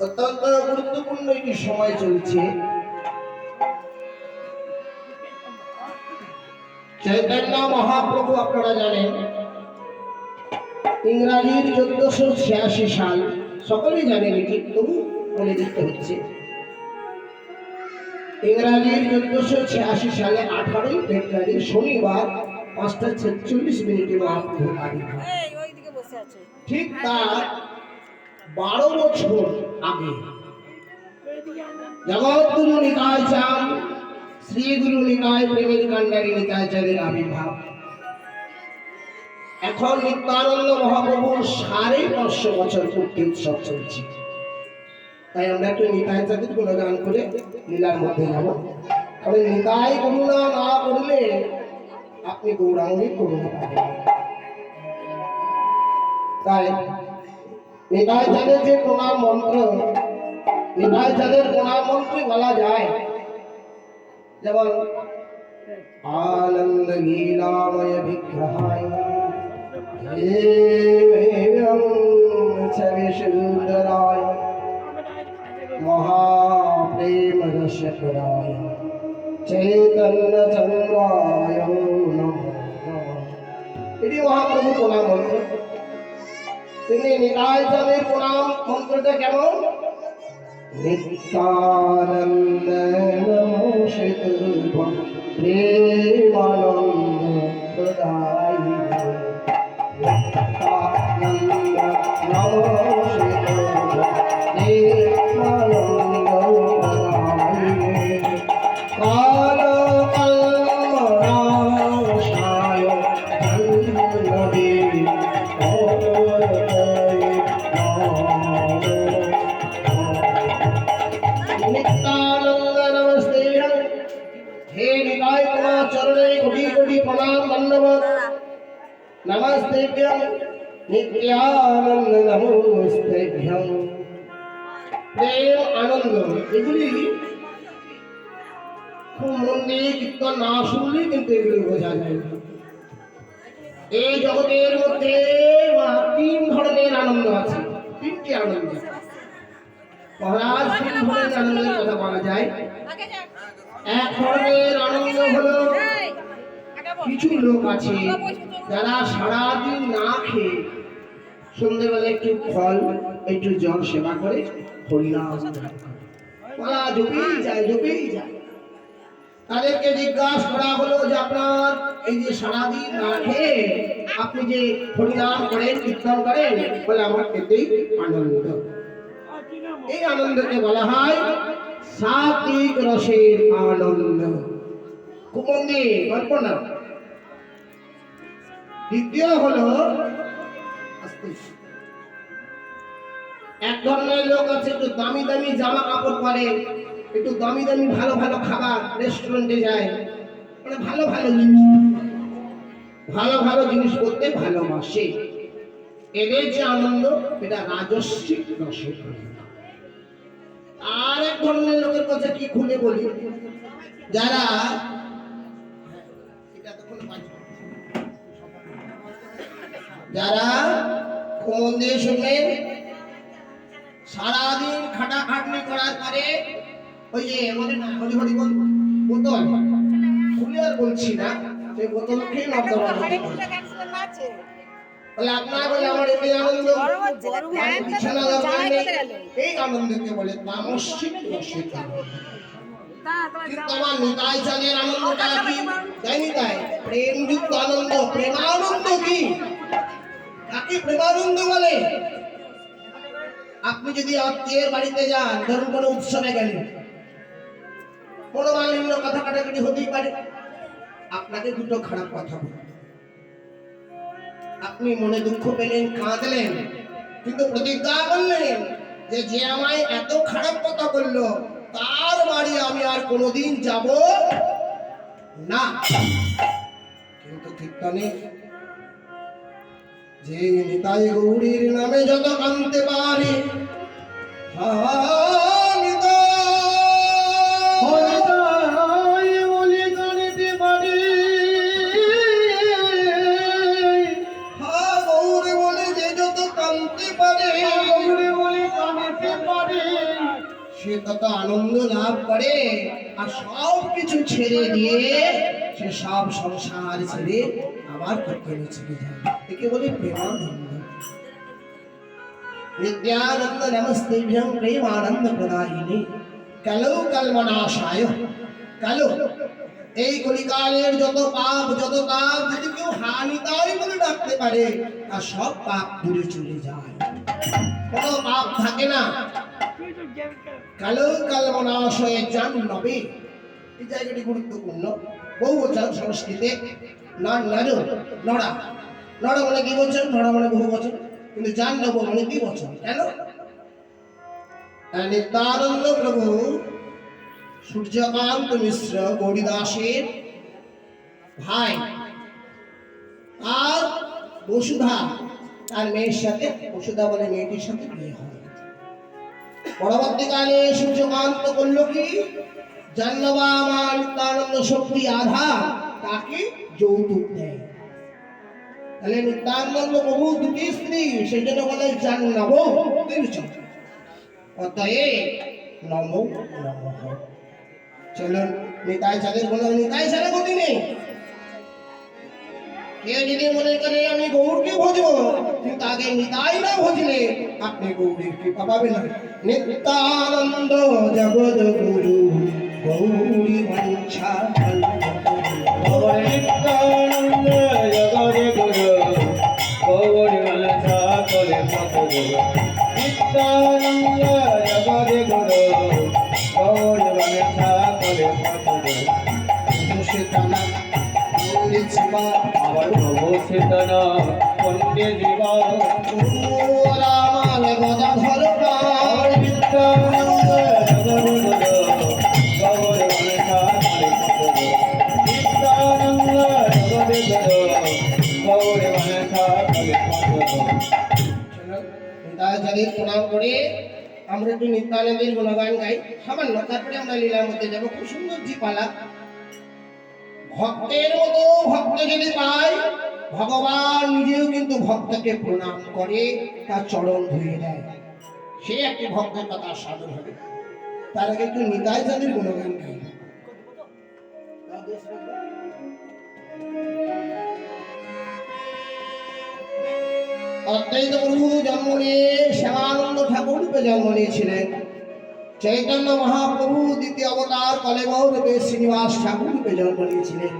অত্যন্ত গুরুত্বপূর্ণ একটি সময় চলছে। চৈতন্য মহাপ্রভু আপনারা জানেন ইংরাজির 1486 সাল, সকলেই জানেন এটি, তবু বলে দিতে হচ্ছে। ইংরাজির 1486 সালে 18ই ফেব্রুয়ারি শনিবার 5:46 মহাপ্রভু আবির্ভাব। ঠিক তার 12 বছর আগে জগৎগুরু নিতাই চাঁদ শ্রী গুরু নিতাই প্রেমের কান্ডারী নিতাই চাঁদের আবির্ভাব। এখন নিত্যানন্দ মহাপ্রভুর 550 বছর পূর্তি উৎসব চলছে। তাই আমরা একটু নিতাই চাঁদের গুণগান করে লীলার মধ্যে যাব। কারণ নিতাই করুণা না করলে আপনি গৌরাঙ্গের করুণা পাবেন। তাই নিতাই চাঁদের যে প্রণাম মন্ত্র, নিতাই চাঁদের প্রণাম মন্ত্রে বলা যায়, যেমন আনন্দ লীলাময় বিগ্রহায় সুন্দরায় মহাপ্রেম রসরায় চৈতন্য চন্দ্রায় নমঃ। এটি মহাপ্রভু প্রণাম মন্ত্র। তিনি নিতাই চাঁদের প্রণাম মন্ত্রটা কেমন? নিত্যানন্দ নমো শ্রীতুভ্যং প্রেমানন্দ প্রদায়িনে নিত্যানন্দ নমো শ্রীতুভ্যং প্রেমানন্দ প্রদায়িনে কাল কল্পনাশায় ধন্যবে नित्यानंद नमस्ते। हे निताय तुम्हार चरणे कोटि कोटि प्रणाम दंडवत नमस्ते। नित्यानंद नमस्ते। प्रेम आनंद এগুলি খুব মন দিয়ে কীর্তন না শুনলে কিন্তু এগুলি বোঝা যায় না। এই জগতের মধ্যে 3 ধরনের আনন্দ আছে, 3টি আনন্দ। মহারাজ 3 ধরনের আনন্দের কথা বলা যায়। এক ধরনের আনন্দ হলো, কিছু লোক আছে যারা সারাদিন না খেয়ে সন্ধ্যেবেলা একটু ফল একটু জল সেবা করে হরিনাম বলা জপেই যায়। তাদেরকে জিজ্ঞাসা করা হলো যে আপনার এই যে সারাদিন না খেয়ে আপনি যে হরিনাম করেন কীর্তন করেন, বলে আমার এতেই আনন্দ। এই আনন্দকে বলা হয় সাত্বিক রসের আনন্দ। খুব মন দিয়ে কল্পনা। দ্বিতীয় হলো এক ধরনের লোক আছে, একটু দামি দামি জামা কাপড় পরে, একটু দামি দামি ভালো ভালো খাবার, রেস্টুরেন্টে যায়, মানে ভালো ভালো জিনিস করতে ভালোবাসে। এদের যে আনন্দ, এটা রাজস্বিক রসের আনন্দ। আর এক ধরনের লোকের কথা কি খুলে বলি, যারা মন দিয়ে শুনলেন, সারাদিন খাটাখাটনি করার পরে ওই যে আমাদের হরি বোতল খুলে, আর বলছি না, সেই বোতল খেয়ে নর্দমা বলে আপনার বলে আমার এই আনন্দ, বিছানা দরকার নেই। এই আনন্দকে বলে তামসিক রসিক আনন্দ। কিন্তু আমার নিতাই চাঁদের আনন্দটা কি জানি? তাই প্রেমযুক্ত আনন্দ। প্রেমানন্দ কি? কাকে প্রেমানন্দ বলে? আপনি যদি আত্মীয়ের বাড়িতে যান, ধরুন কোনো উৎসবে গেলেন, মনোমালিন্য কথা কাটাকাটি হতেই পারে, আপনাকে দুটো খারাপ কথা বলে, আপনি মনে দুঃখ পেলেন, কাঁদলেন, কিন্তু প্রতিজ্ঞা করলেন যে যে আমায় এত খারাপ কথা বললো তার বাড়ি আমি আর কোনোদিন যাব না। কিন্তু কীর্তনে যে নিতাই গৌরীর নামে যত কাঁদতে পারে, কাঁদতে পারে সে কত আনন্দ লাভ করে আর সব কিছু ছেড়ে দিয়ে সে সব সংসার ছেড়ে আবার কীর্তনে চলে যায়। একে বলে প্রেমানন্দ। নিত্যানন্দ নমস্তেভ্যং প্রেমানন্দ প্রদায়িনী কালো কল্মনাশায়। কালো এই কলিকালের যত পাপ যত তাপ যদি কেউ হানিতাই বলে ডাকতে পারে তার সব পাপ দূরে চলে যায়, কোনো পাপ থাকে না। কালো কল্মনাশয়ে জাহ্নবী, এই জায়গাটি গুরুত্বপূর্ণ। বহুবচন সংস্কৃতে নড় নড়া, নড়া মানে কি বলছেন, নড়া মানে বহু বচন, কিন্তু জাহ্নব মানে কি বচন। কেন? নিত্যানন্দ প্রভু সূর্যকান্ত মিশ্র গৌরীদাসের ভাই আর বসুধা তার মেয়ের সাথে, বসুধা বলে মেয়েটির সাথে বিয়ে হয়। পরবর্তীকালে সূর্যকান্ত করল কি, জাহ্নবা আমার নিত্যানন্দ শক্তি আধা তাকে যৌতুক দেয়। তাহলে নিত্যানন্দ প্রভু দুটি স্ত্রী, সেই জন্য বলে জাহ্নব তিরুচি। অতএব নমো নমঃ। চলুন নিতাই চাঁদের বলে, নিতাই চাঁদে গতি নেই। কেউ যদি মনে করে আমি গৌরকে ভজবো, কিন্তু আগে নিতাই না ভজলে আপনি গৌরীর কৃপা পাবেন না। নিত্যানন্দ জগৎ গুরু গৌরী বাঞ্ছা, নিত্যানন্দ জগৎ গুরু গৌরী বাঞ্ছা করে পথ। নিত্যানন্দ জগৎ গুরু গৌরী বাঞ্ছা করে পথ। মুর্শিদানা পণ্ডিত জীবা, আমার প্রভু চেতনা পণ্ডিত জীবা, রামাল গদাধর প্রাণ। নিত্যানন্দ জগৎ গুরু গৌরী বাঞ্ছা করে পথ। নিত্যানন্দ জগৎ গুরু গৌরী বাঞ্ছা করে পথ। নিতাই প্রণাম করে আমরা একটু নিত্যানন্দের গুণগান গাই সামান্য, তারপরে আমরা লীলার মধ্যে যাবো। খুব সুন্দর জিপালা। ভক্তের মতো ভক্ত যদি পায়, ভগবান নিজেও কিন্তু ভক্তকে প্রণাম করে, তার চরণ ধুয়ে দেয়, সে একটি ভক্তের কথা সাধন হবে। তার আগে একটু নিতাই চাঁদের গুণগান গাই। অদ্বৈত প্রভু জন্ম নিয়ে শ্যামানন্দ ঠাকুর রূপে জন্ম নিয়েছিলেন। চৈতন্য মহাপ্রভু দ্বিতীয় অবতার কলেবর রূপে শ্রীনিবাস ঠাকুর রূপে জন্ম নিয়েছিলেন।